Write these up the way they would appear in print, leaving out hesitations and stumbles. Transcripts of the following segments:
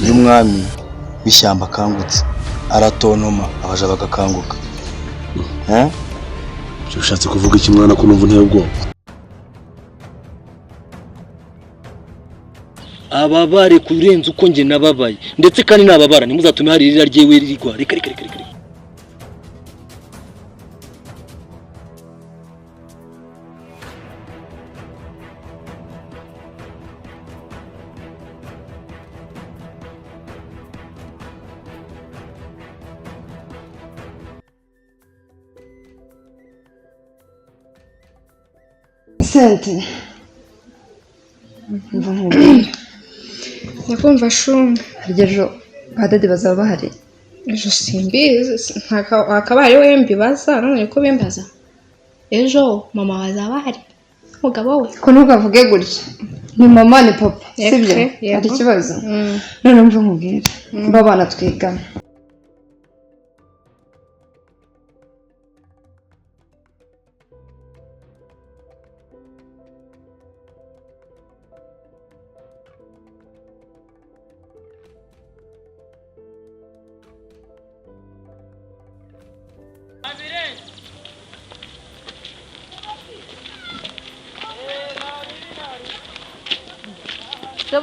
iyo umwami w'ishyamba akangutse aratontoma abaja bagakanguka. Ushatse kuvuga iki mwana ko numva nteye ubwoba? Ababare kurenza uko nge nababaye ndetse kandi nababara nimuzatume hari irira ryewe ririgwa. Reka Sente. Nakumva shuma. Harya badade bazaba bahari. Ejo simbizi hakaba hari we mbibaza none ko bimbaza. Ejo mama bazaba bahari. Mugabo we. Ko ntukavuge gutya. Ni mama ni papa. Sibyo? Hari ikibazo. None mva nkubwira. Babana twigana.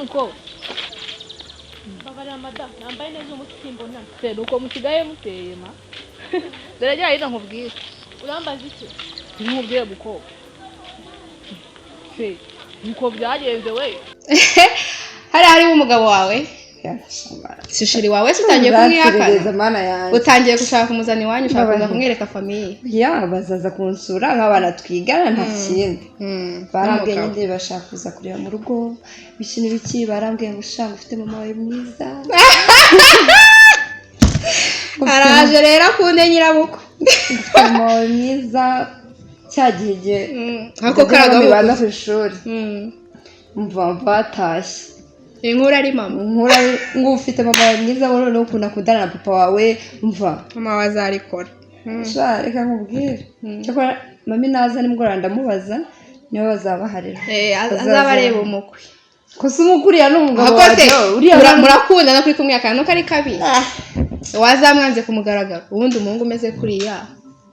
Mko Bagara mada nambaye neza umutimbo nta se nuko musigaye muteyema Daraja ina nkubwira urambaza iki nkubwire buko se nuko byagenze we hari umugabo wawe Sishiri wawe utangiye kumwihakana utangiye gushaka umuzani wanyu ushaka kumwereka famiye bazaza kunsura nk'abana twigana nta kindi barambwiye nyine bashaka kuza kureba mu rugo bishini biki barambwiye ngo ushaka ufite mama wawe mwiza araje rero akunde nyirabuko mama wawe mwiza cyagiye ako karagabo baza ku ishuri mva batashye inkura ari mama ngo ufite mama wawe mwiza wowe no ukunda kudana na papa wawe mva mama wazarikora reka nkubwire cyakora mami naza nimugora ndamubaza niyo bazabaharira azabareba umukwe ko se umukuriya n'umugabo wawe murakunda no kuri kumwe akantu kari kabi wazamwanze kumugaragara ubundi umuhungu umeze kuriya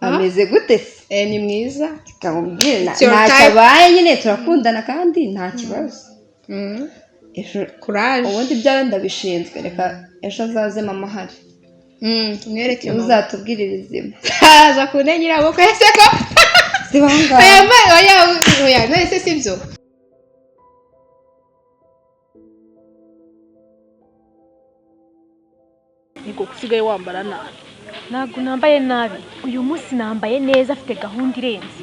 ameze gute se ni mwiza kamubwire ntacabaye nyine turakundana kandi nta kibazo courage ubundi byawe ndabishinzwe reka ejo azaze mama hari mwereke uzatubwirira izima aza kunde nyirabuko ese ko sibanga oya nese sibyo niko kusigaye wambara nabi ntabwo nambaye nabi uyu munsi nambaye neza afite gahunda irenze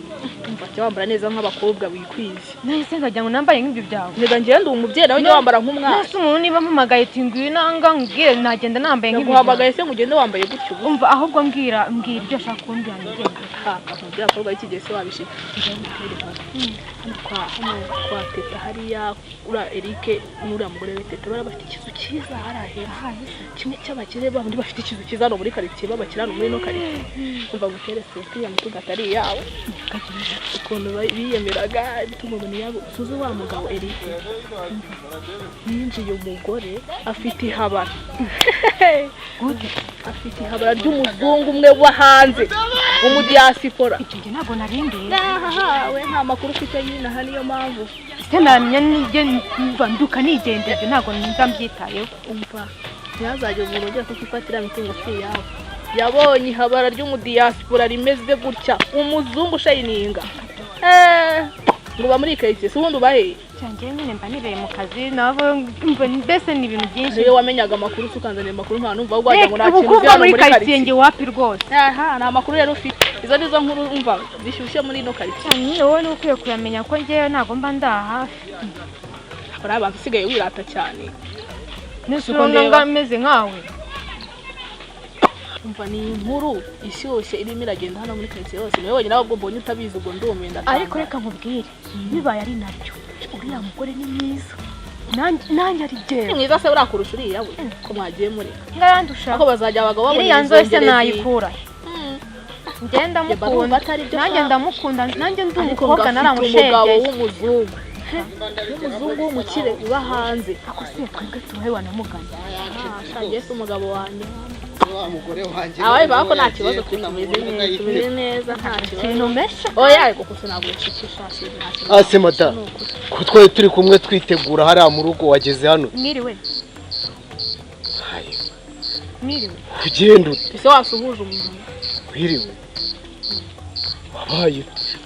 umva cyo wambara neza nk'abakobwa bikwije nahise nkajya ngo nambaye nk'ibyo byawe nega ngiye ndi umubyeyi nawe wambara nk'umwana nese umuntu niba mpamagaye ati ngwino nanga ngire nagenda nambaye nk'ibyo nguhamagaye se ngugende wambaye gutyo umva ahubwo mbwira ibyo ashaka kumbwira ngende akubwira ko bari kigese wabishika kwa teta hariya ura Eric n'ura mugore we teta barabafite ikizu cyiza harahera kimwe cy'abakire bandi bafite ikizu cyiza no muri quartier babakirana muri no quartier umva guterese kwiya mutuga atari yawe ukuntu biyemeraga tumubone yabo tuzi wa mugabo Eric ninjiye umugore afite ihabara afite ihabara ry'umuzungu umwe wa hanze umudiaspora icyo nge ntabwo narindeye we nta makuru ufite yina hano niyo mpamvu se namenya nije nduka nigendeze ntabwo nzambyitayeho umva yazajye umuntu ugiye kukifatira mitungo si yawe yabonye ihabara ry'umudiaspora rimeze gutya umuzungu shayininga ngo bamurikaye se ubundi ubahe cyangye nyine mba nireye mu kazi nabo mbese ni ibintu byinshi iyo wamenyaga amakuru ukanzanira amakuru nta numva wajya ngo nakintu byano muri quartier nge wapi rwose nta makuru rero ufite izo nizo nkuru umva bishyushye muri no quartier nyine wowe ni ukwiye kuyamenya ko ngewe ntago mba ndaha hari abantu usigaye wirata cyane n'isonga meze nkawe umva ni inkuru ishyushye irimo iragenda hano muri quartier yose niwe wenyine ahubwo mbonye utabizi ubwo ndumenda ariko reka nkubwire bibaye ari nabyo uriya mugore ni mwiza nanjye ari jewe mwiza se urakurusha uriya we ko mwagiye muri ngarandusha ako bazajya abagabo babona iriya nzose nayikura ngenda mukunda nanjye ndamukunda nanjye ndi umukobwa naramushege umugabo w'umuzungu n'umuzungu w'umukire uba hanze ako se twebwe tubahe wanamugana shangiye se umugabo wanjye wa mugore wanjye abaye bako nta kibazo tumeze neza nta kibazo ikintu mesha oya ariko kuko ntabwo nshikisha ase mata ko twari turi kumwe twitegura hariya mu rugo wageze hano mwiriwe mwiriwe kugenda ese wasuhuje umuntu mwiriwe wabaye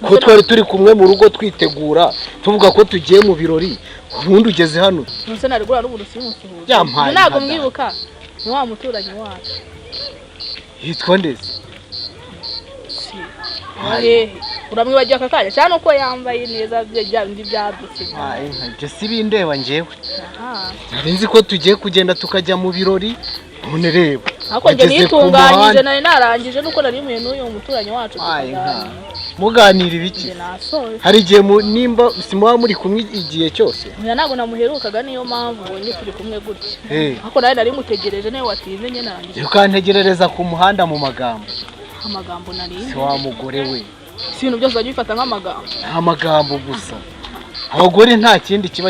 ko twari turi kumwe mu rugo twitegura tuvuga ko tugiye mu birori ubundi ugeze hano nuse narigura n'umuntu simusuhuje yampaye ntabwo mwibuka ni wa muturanyi wacu yitwa ndetse uramwibagiye aka kanya cyane uko yambaye neza bya bindi byadutse ibyo si bindeba njyewe nari nzi ko tugiye kugenda tukajya mu birori none reba ariko njye nitunganyije nari narangije nuko nari muye n'uyu muturanyi wacu muganira ibiki hari igihe nimba simuba muri kumwe igihe cyose ntabwo namuherukaga niyo mpamvu ubonye turi kumwe gutya ariko nawe nari mutegereje nawe watinze njye narangije ukantegerereza ku muhanda mu magambo amagambo nari wa mugore we si ibintu byose wajya ubifata nk'amagambo nta magambo gusa abagore nta kindi kiba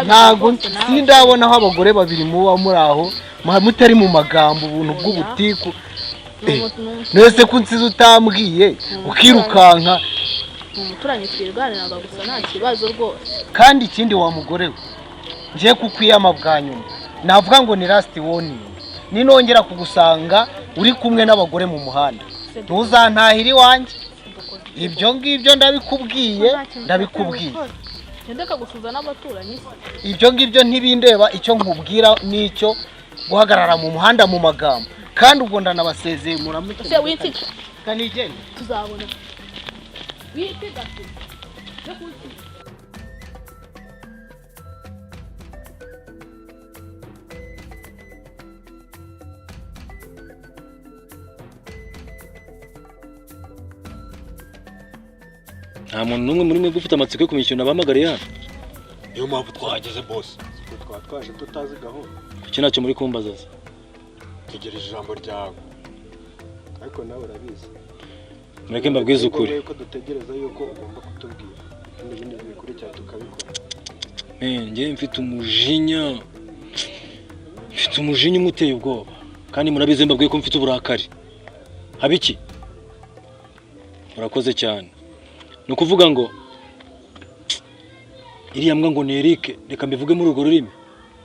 ntabwo sindabona aho abagore babiri muba muri aho mutari mu magambo ubuntu bw'ubutiku nese ko nsize utambwiye ukirukanka umuturanyi twiganiraga gusa nta kibazo rwose kandi ikindi wa mugore we ngiye kukwiyama bwa nyuma navuga ngo ni last warning ninongera kugusanga uri kumwe n'abagore mu muhanda ntuzantahire iwanjye ibyo ngibyo ndabikubwiye ndeka gusuza n'abaturanyi ibyo ngibyo ntibindeba icyo nkubwira nicyo guhagarara mu muhanda mu magambo kandi ubwo ndanabasezeye muramuke se witika kanigende tuzabona witika nta muntu n'umwe muri mwe ufite amatsiko yo kumwishyura bahamagariye hano niyo mpamvu twahageze bose twaba twaje tutazi gahunda kuki ntacyo muri kumbaza tegereje ijambo ryawe ariko nawe urabizi mureke mbabwize ukuri ko dutegereza yuko ugomba kutubwira n'ibindi bikurikira tukabikora njye mfite umujinya umuteye ubwoba kandi murabizi mbabwiye ko mfite uburakari habiki murakoze cyane ni ukuvuga ngo iriya mbwa ngo ni Eric reka mbivuge muri urwo rurimi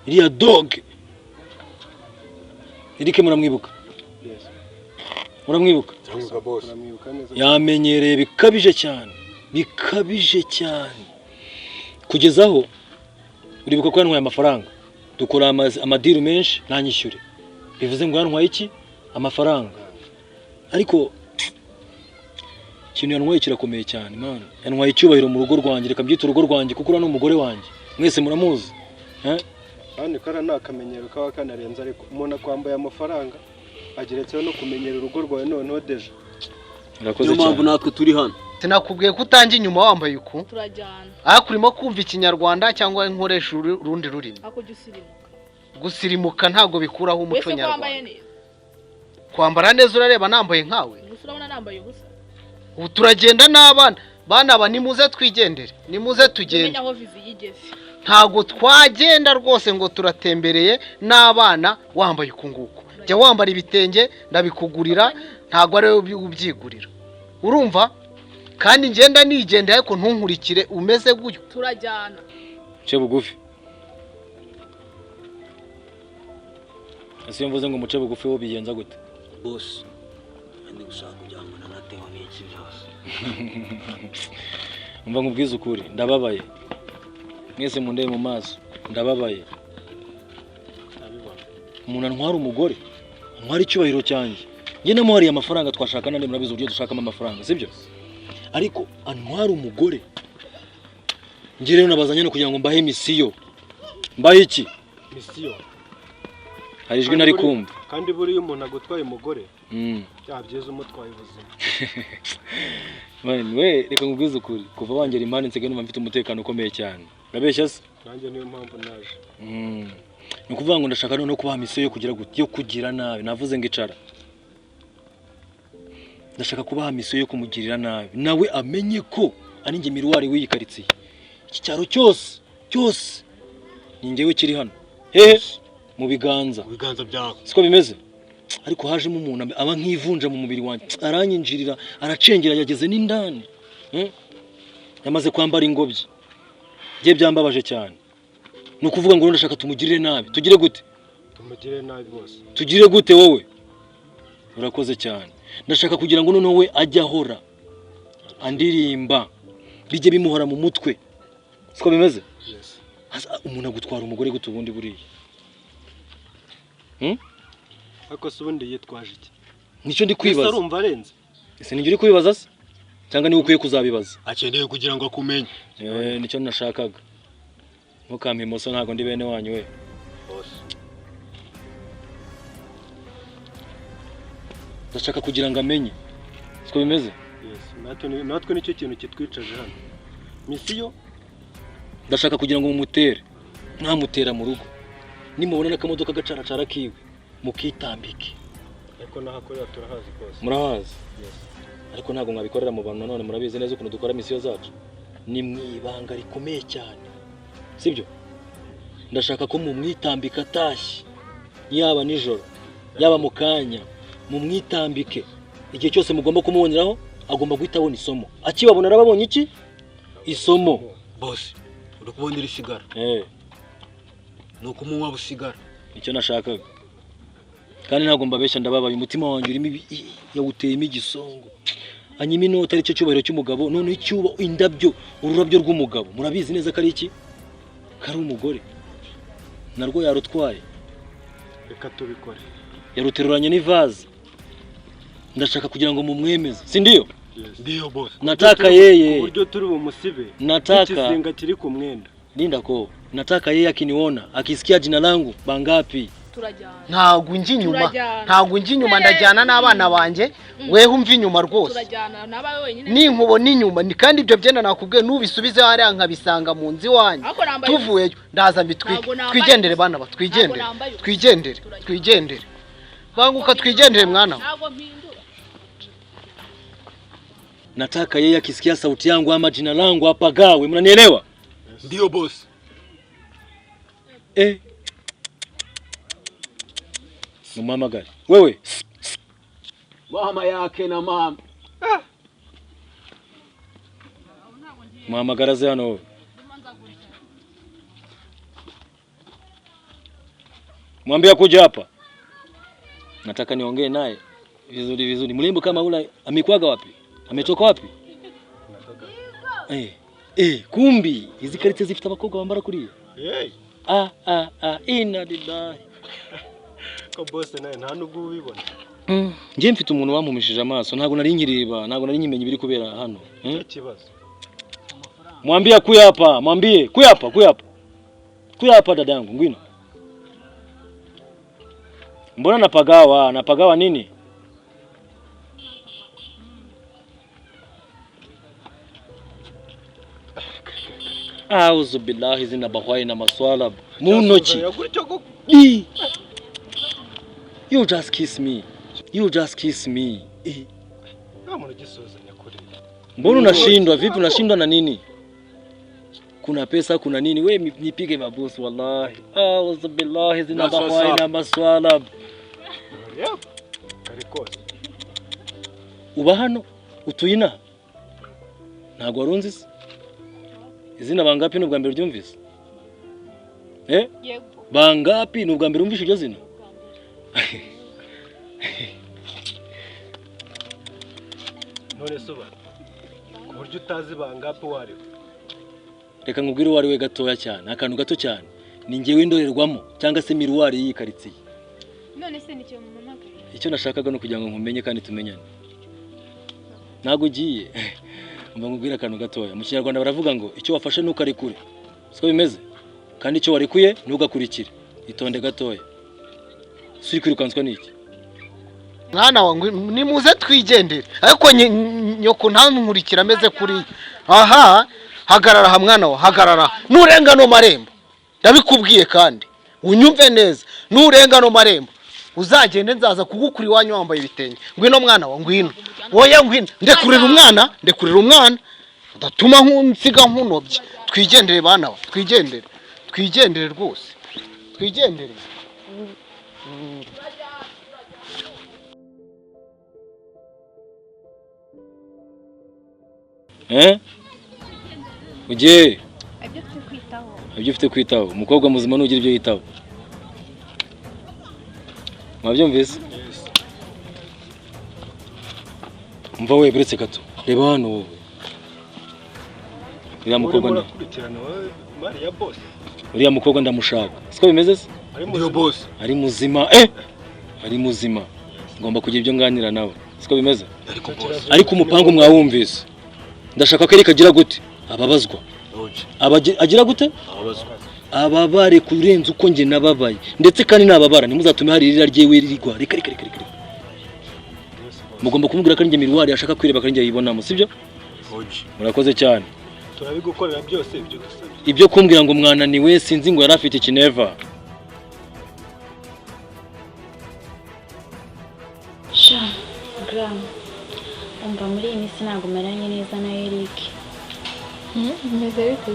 iriya dog Eric muramwibuka muramwibuka yamenyereye bikabije cyane kugeza aho uribuka ko yantwaye amafaranga dukora amadiru menshi ntanyishyure bivuze ngo yantwaye iki amafaranga ariko ikintu yantwaye kirakomeye cyane man yantwaye icyubahiro mu rugo rwanjye reka mbyite urugo rwanjye kuko ura n'umugore wanjye mwese muramuzi kandi kara nakamenyero kaba kanarenze ariko umuntu akwambaye amafaranga ageretseho no kumenyera urugo rwawe noneho deje niyo mpamvu natwe turi hano sinakubwiye ko utangiye inyuma wambaye uku turajyana ariko urimo kumva ikinyarwanda cyangwa nkoresha urundi rurimi gusirimuka ntabwo bikuraho umuco nyarwanda kwambara neza urareba nambaye nkawe urabona nambaye ubusa ubu turagenda n'abana bana nimuze twigendere nimuze tugende ntabwo twagenda rwose ngo turatembereye n'abana wambaye ukunguku jya wambara ibitenge ndabikugurira ntabwo ari wowe ubyigurira urumva kandi ngenda nigende ariko ntunkurikire umeze gutyo turajyana ce bugufi ese mvuze ngo muce bugufi wo bigenza gute boss ndi gushaka kugira ngo nanateho n'iki byose umva nkubwiza ukuri ndababaye mwese mundeye mu maso ndababaye umuntu antwara umugore antwara icyubahiro cyanjye njye namuhariye amafaranga twashaka nande murabizi uburyo dushakamo amafaranga sibyo ariko antwara umugore njye rero nabazanye no kugira ngo mbahe misiyo mbahe iki misiyo hari ijwi nari kumva kandi buriya umuntu agutwaye umugore byabyiza umutwaye ubuzima we reka nkubwize ukuri kuva wangera impande nsigaye numva mfite umutekano ukomeye cyane urabeshya se nanjye niyo mpamvu naje ni ukuvuga ngo ndashaka no kubaha misiyo yo kugira nabi navuze ngo icara ndashaka kubaha misiyo yo kumugirira nabi nawe amenye ko ari njye miruwari w'iyi karitsiye iki cyaro cyose ni njyewe kiri hano hehe mu biganza byawe siko bimeze ariko hajemo umuntu aba nk'ivunja mu mubiri wanjye aranyinjirira aracengera yageze n'indani yamaze kwambara ingobyi bye byambabaje cyane ni ukuvuga ngo ndashaka tumugirire nabi tugire gute tumugire nabi bose tugire gute wowe urakoze cyane ndashaka kugira ngo noneho we ajye ahora andirimba bijye bimuhora mu mutwe siko bimeze umuntu agutwara umugore gute ubundi buriya ariko se ubundi yitwaje iki nicyo ndi kwibaza ese arumva arenze ese nijye uri kwibaza se cyangwa niwe ukwiye kuzabibaza akeneye kugira ngo akumenye nicyo nashakaga ntukampe imoso ntabwo ndi bene wanyu we ndashaka kugira ngo amenye siko bimeze natwe nicyo kintu kitwicaje hano misiyo ndashaka kugira ngo mumutere ntamutera mu rugo nimubona n'akamodoka gacaracara kiwe mukitambike ariko nahakorera turahazi rwose murahazi ariko ntabwo mwabikorera mu bantu none murabizi neza ukuntu dukora misiyo zacu ni mwibanga rikomeye cyane sibyo ndashaka ko mumwitambika atashye yaba nijoro yaba mu kanya mumwitambike igihe cyose mugomba kumuboneraho agomba guhita abona isomo akibabona arababonye iki isomo bose uri kubonera isigara ni ukumunywa busigara icyo nashakaga kandi ntabwo mbabeshya ndababaye umutima wanjye urimo yawuteyemo igisongo anyima inota ari cyo cyubahiro cy'umugabo none icyuba indabyo ururabyo rw'umugabo murabizi neza ko ari iki kari umugore narwo yarutwaye reka tubikore yaruteruranye n'ivaze ndashaka kugira ngo mumwemeze si ndiyo ndiyo boss nataka yeye uburyo turi bumusibe nataka ikizinga kiri ku mwenda linda ko nataka yeye akiniona akisikia jina langu bangapi ntago njye inyuma ndajyana n'abana banjye weho umva inyuma rwose ninkubona inyuma ni kandi ibyo byenda nakubwiye nubisubize hariya nkabisanga mu nzi wanyu tuvuyeyo ndaza twigendere bana ba twigendere banguka twigendere mwana nataka yeye akisikia sauti yangu ama jina langu apagawe mnanielewa ndio boss mama gari wewe mama yake na mama mama garaze hano mwambie kuja hapa nataka niongee naye vizuri mlembo kama ule amekwaga wapi ametoka wapi kumbi hizi karite zifite abakobwa bambara kuriya ina lillahi ko boss naye nta nubwo ubibona nje mfite umuntu wampumishije amaso ntago nari nkireba ntago nari nkimenye ibiri kubera hano kibazo mwambie kuyapa mwambie kuyapa dadangu ngwino mbona napagawa nini auzu billahi zina bahwai na maswala munochi you just kiss me mbona unashindwa vipi unashindwa na nini kuna pesa kuna nini we nipige mabosi wallahi auzu billahi zina bahwai na maswala uba hano utuyina ntago warunzi izina bangapi n'ubwa mbere ryumvise bangapi n'ubwa mbere umvishe iryo zina none soba uburyo utazi bangapi wariwe reka nkubwire wari we gatoya cyane akantu gato cyane ni ngewe indorerwamo cyangwa se miruwari y'ikaritsiye none se nicyo mumamagaye icyo nashakaga no kugira ngo nkumenye kandi tumenyane ntago ugiye mba nkubwira akantu gatoya mu kinyarwanda baravuga ngo icyo wafashe ntukarekure siko bimeze kandi icyo warekuye ntugakurikire itonde gatoya suri kwirukanswa n'iki mwana wangu nimuze twigendere ariko nyoko ntankurikira ameze kuri hagarara ha mwana wa hagarara nurenga no marembo ndabikubwiye kandi unyumve neza nurenga no marembo uzagende nzaza kugukura iwanyu wambaye ibitenge ngwino mwana wa ngwino oya ngwino ndekurira umwana ndatuma nsiga nkunobye twigendere bana ba twigendere rwose twigendere. ugiye ibyo ufite kwitaho umukobwa muzima nugira ibyo yitaho mwabyumvise umva we buretse gato reba hano wowe uriya mukobwa ndamushaka siko bimeze se ari muzima ari muzima ngomba kugira ibyo nganira nawe siko bimeze ariko umupango mwawumvise ndashaka ko Eric agira gute ababazwa agira gute ababare kurenza uko nge nababaye ndetse kandi nababara nimuzatume hari irira ryewe ririgwa reka mugomba kumubwira ko nge Mirwari ashaka kwireba kandi nge yibonamo sibyo murakoze cyane turabigukorera byose ibyo dusabye ibyo kumbwira ngo mwananiwe sinzi ngo yarafite ikineva sha gram umva muri iyi minsi ntabwo meranye neza na Eric bimeze bite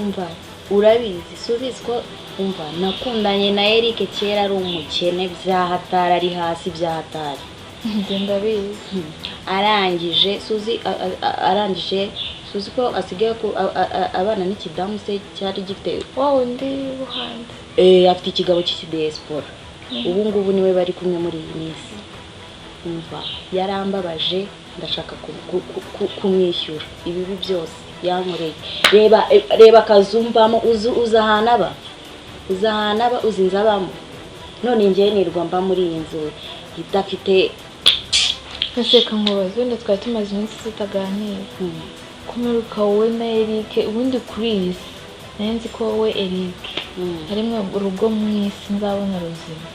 umva urabizi subizi ko umva nakundanye na Eric kera ari umukene byahatara ari hasi byahatari ngenda bizi arangije suzi ko asigaye ko abana n'ikidamu se cyari gifite wowe ndi buhanze afite ikigabo cy'ikidespora ubu ngubu niwe bari kumwe muri iyi minsi umva yarambabaje ndashaka kumwishyura ibibi byose yankoreye reba kazumbamo uzahanaba uzinzabamo none ngiye nirwa mba muri iyi nzu idafite Naseka nkubaza wenda twari tumaze iminsi tutaganira kumeruka wowe na Eric ubundi kuri iyi si nzi ko wowe Eric harimwe urugo mu isi nzabona ruzima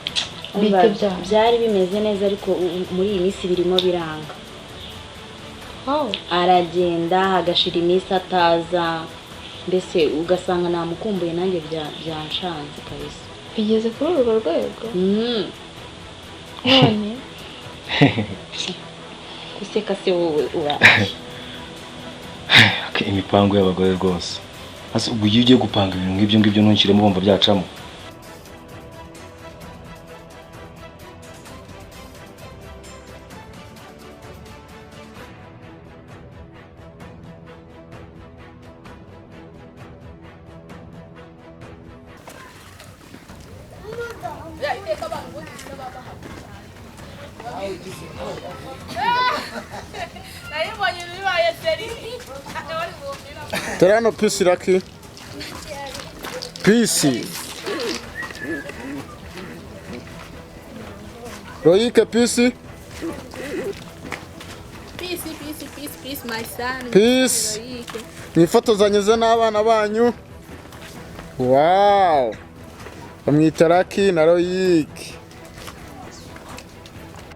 byari bimeze neza ariko muri iyi minsi birimo biranga aragenda agashira iminsi ataza mbese ugasanga namukumbuye nanjye byanshanze kabisa bigeze kuri urwo rwego none guseka se wowe uraje imipango y'abagore rwose ase ubwo iyo ugiye gupanga ibintu ngibyo ntunshyiremo bomba byacamo Terano pisi Lucky. Pisi. Royike pisi. Peace my son. Peace. Mwifotozanyeze n'abana banyu. Wow. Bamwita Lucky na Royike.